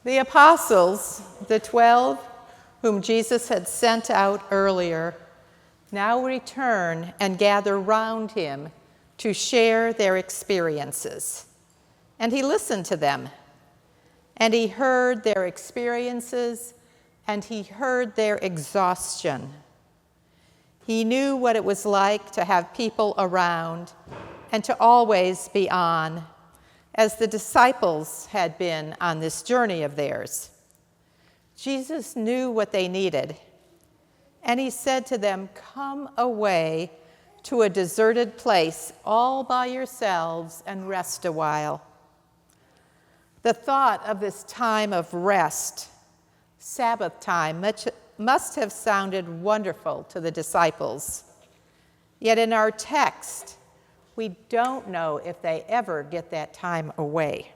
The apostles, the 12 whom Jesus had sent out earlier, now return and gather round him to share their experiences. And he listened to them, and he heard their experiences, and he heard their exhaustion. He knew what it was like to have people around and to always be on, as the disciples had been on this journey of theirs. Jesus knew what they needed, and he said to them, "Come away to a deserted place all by yourselves and rest a while." The thought of this time of rest, Sabbath time, must have sounded wonderful to the disciples. Yet in our text, we don't know if they ever get that time away.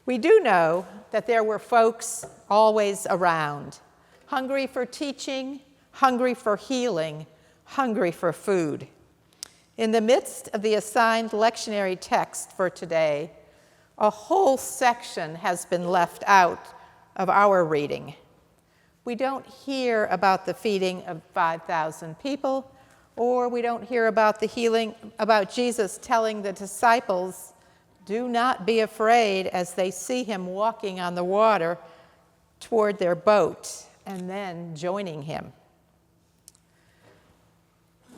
We do know that there were folks always around, hungry for teaching, hungry for healing, hungry for food. In the midst of the assigned lectionary text for today, a whole section has been left out of our reading. We don't hear about the feeding of 5,000 people, or we don't hear about the healing, about Jesus telling the disciples, "Do not be afraid," as they see him walking on the water toward their boat and then joining him.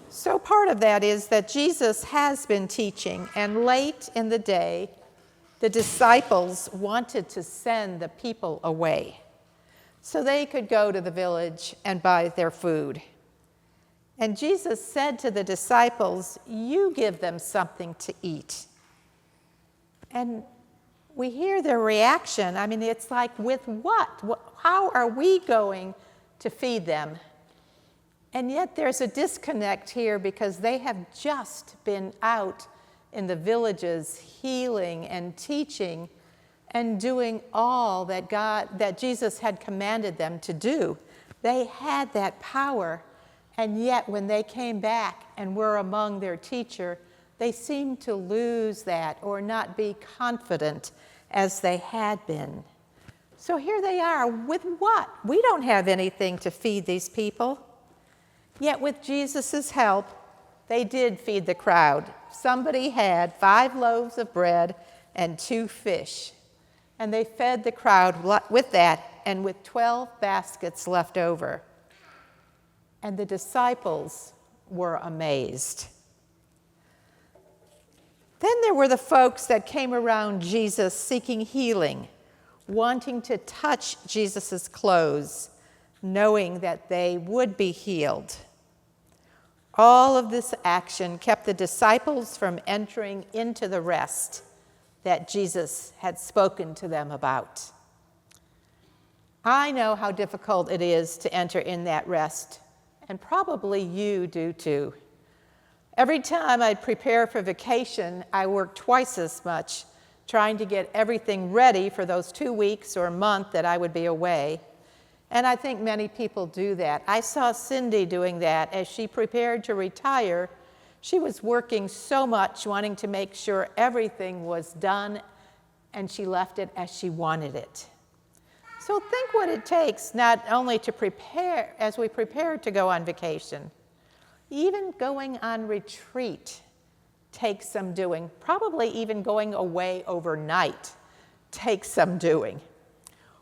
So part of that is that Jesus has been teaching, and late in the day, the disciples wanted to send the people away so they could go to the village and buy their food. And Jesus said to the disciples, "You give them something to eat." And we hear their reaction. I mean, it's like, with what? How are we going to feed them? And yet there's a disconnect here, because they have just been out in the villages healing and teaching and doing all that Jesus had commanded them to do. They had that power, and yet when they came back and were among their teacher, they seemed to lose that or not be confident as they had been. So here they are, with what? We don't have anything to feed these people. Yet with Jesus' help, they did feed the crowd. Somebody had 5 loaves of bread and 2 fish. And they fed the crowd with that, and with 12 baskets left over. And the disciples were amazed. Then there were the folks that came around Jesus seeking healing, wanting to touch Jesus' clothes, knowing that they would be healed. All of this action kept the disciples from entering into the rest that Jesus had spoken to them about. I know how difficult it is to enter in that rest, and probably you do too. Every time I'd prepare for vacation, I worked twice as much trying to get everything ready for those 2 weeks or month that I would be away. And I think many people do that. I saw Cindy doing that as she prepared to retire. She was working so much, wanting to make sure everything was done, and she left it as she wanted it. So think what it takes not only to prepare, as we prepare to go on vacation, even going on retreat takes some doing. Probably even going away overnight takes some doing.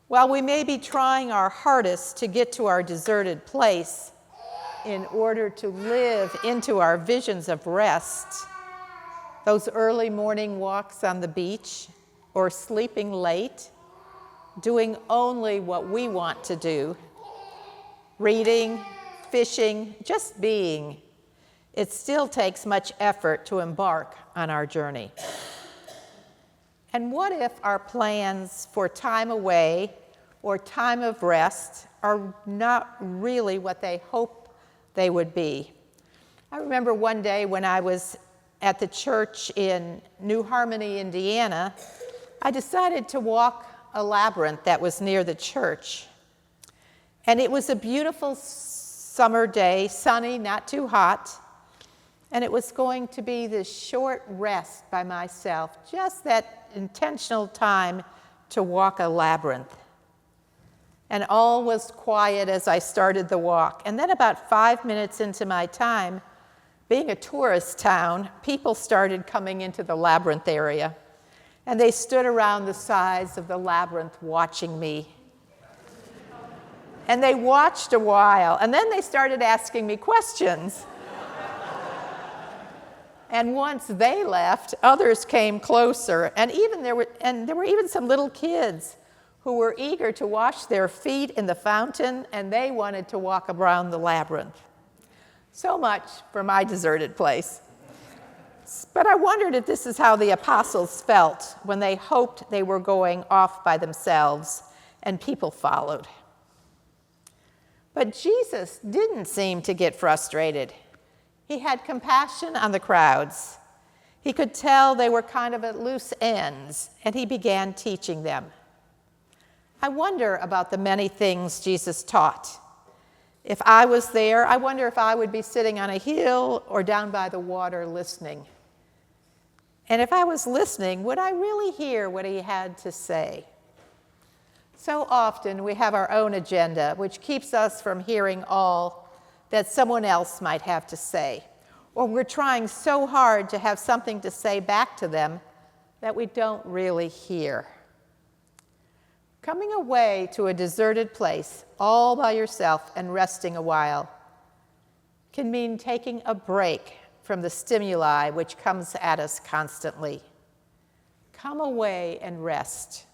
While we may be trying our hardest to get to our deserted place in order to live into our visions of rest, those early morning walks on the beach, or sleeping late, doing only what we want to do, reading, fishing, just being, it still takes much effort to embark on our journey. And what if our plans for time away or time of rest are not really what they hope they would be? I remember one day when I was at the church in New Harmony, Indiana, I decided to walk a labyrinth that was near the church. And it was a beautiful summer day, sunny, not too hot. And it was going to be this short rest by myself, just that intentional time to walk a labyrinth. And all was quiet as I started the walk. And then about 5 minutes into my time, being a tourist town, people started coming into the labyrinth area. And they stood around the sides of the labyrinth watching me. And they watched a while, and then they started asking me questions. And once they left, others came closer, and there were even some little kids who were eager to wash their feet in the fountain, and they wanted to walk around the labyrinth. So much for my deserted place. But I wondered if this is how the apostles felt when they hoped they were going off by themselves and people followed. But Jesus didn't seem to get frustrated. He had compassion on the crowds. He could tell they were kind of at loose ends, and he began teaching them. I wonder about the many things Jesus taught. If I was there, I wonder if I would be sitting on a hill or down by the water listening. And if I was listening, would I really hear what he had to say? So often we have our own agenda, which keeps us from hearing all that someone else might have to say. Or we're trying so hard to have something to say back to them that we don't really hear. Coming away to a deserted place all by yourself and resting a while can mean taking a break from the stimuli which comes at us constantly. Come away and rest.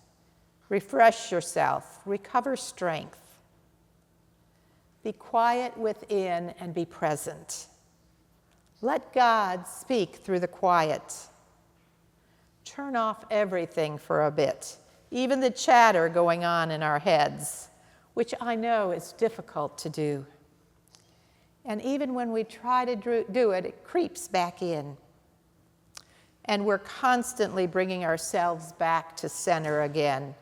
Refresh yourself. Recover strength. Be quiet within and be present. Let God speak through the quiet. Turn off everything for a bit, even the chatter going on in our heads, which I know is difficult to do. And even when we try to do it, it creeps back in. And we're constantly bringing ourselves back to center again.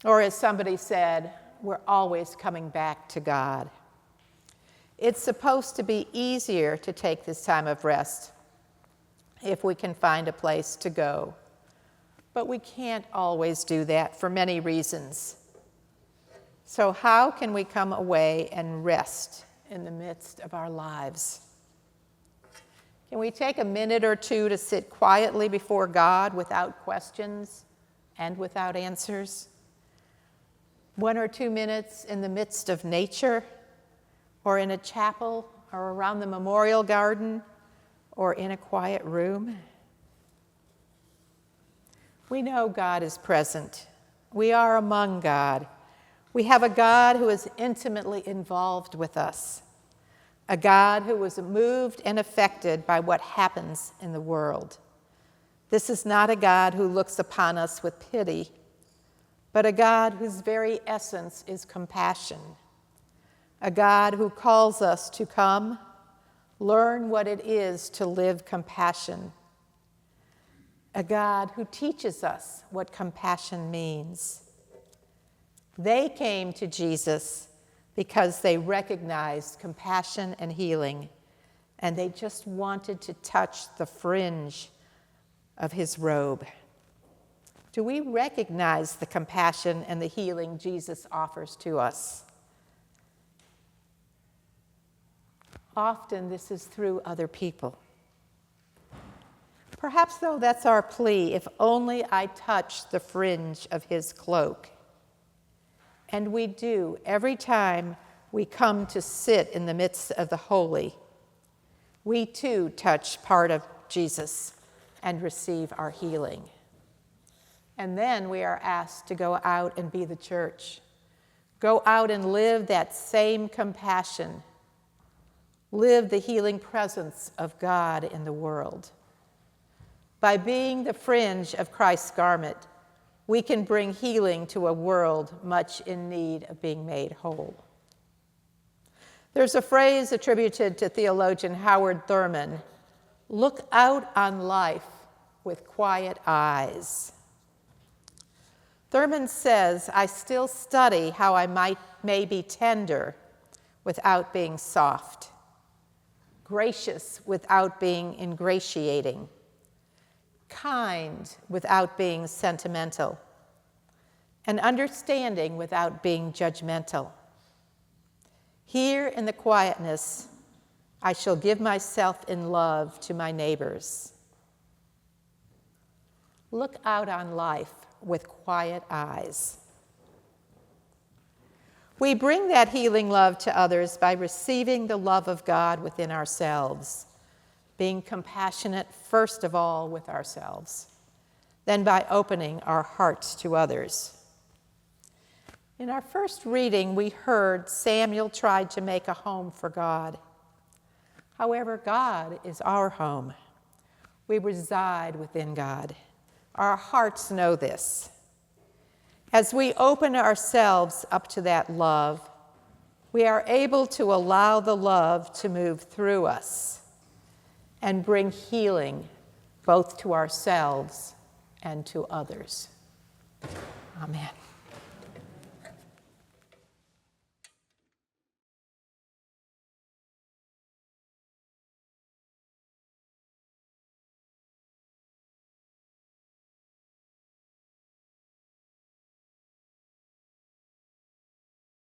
Or as somebody said, we're always coming back to God. It's supposed to be easier to take this time of rest if we can find a place to go. But we can't always do that for many reasons. So how can we come away and rest in the midst of our lives? Can we take a minute or two to sit quietly before God without questions and without answers? 1 or 2 minutes in the midst of nature, or in a chapel, or around the memorial garden, or in a quiet room? We know God is present. We are among God. We have a God who is intimately involved with us, a God who was moved and affected by what happens in the world. This is not a God who looks upon us with pity, but a God whose very essence is compassion, a God who calls us to come, learn what it is to live compassion, a God who teaches us what compassion means. They came to Jesus because they recognized compassion and healing, and they just wanted to touch the fringe of his robe. Do we recognize the compassion and the healing Jesus offers to us? Often this is through other people. Perhaps, though, that's our plea: if only I touch the fringe of his cloak. And we do every time we come to sit in the midst of the holy. We too touch part of Jesus and receive our healing. And then we are asked to go out and be the church. Go out and live that same compassion. Live the healing presence of God in the world. By being the fringe of Christ's garment, we can bring healing to a world much in need of being made whole. There's a phrase attributed to theologian Howard Thurman: look out on life with quiet eyes. Thurman says, I still study how I may be tender without being soft, gracious without being ingratiating, kind without being sentimental, and understanding without being judgmental. Here in the quietness, I shall give myself in love to my neighbors. Look out on life with quiet eyes. We bring that healing love to others by receiving the love of God within ourselves, being compassionate first of all with ourselves, then by opening our hearts to others. In our first reading, we heard Samuel tried to make a home for God. However, God is our home. We reside within God. Our hearts know this. As we open ourselves up to that love, we are able to allow the love to move through us and bring healing both to ourselves and to others. Amen.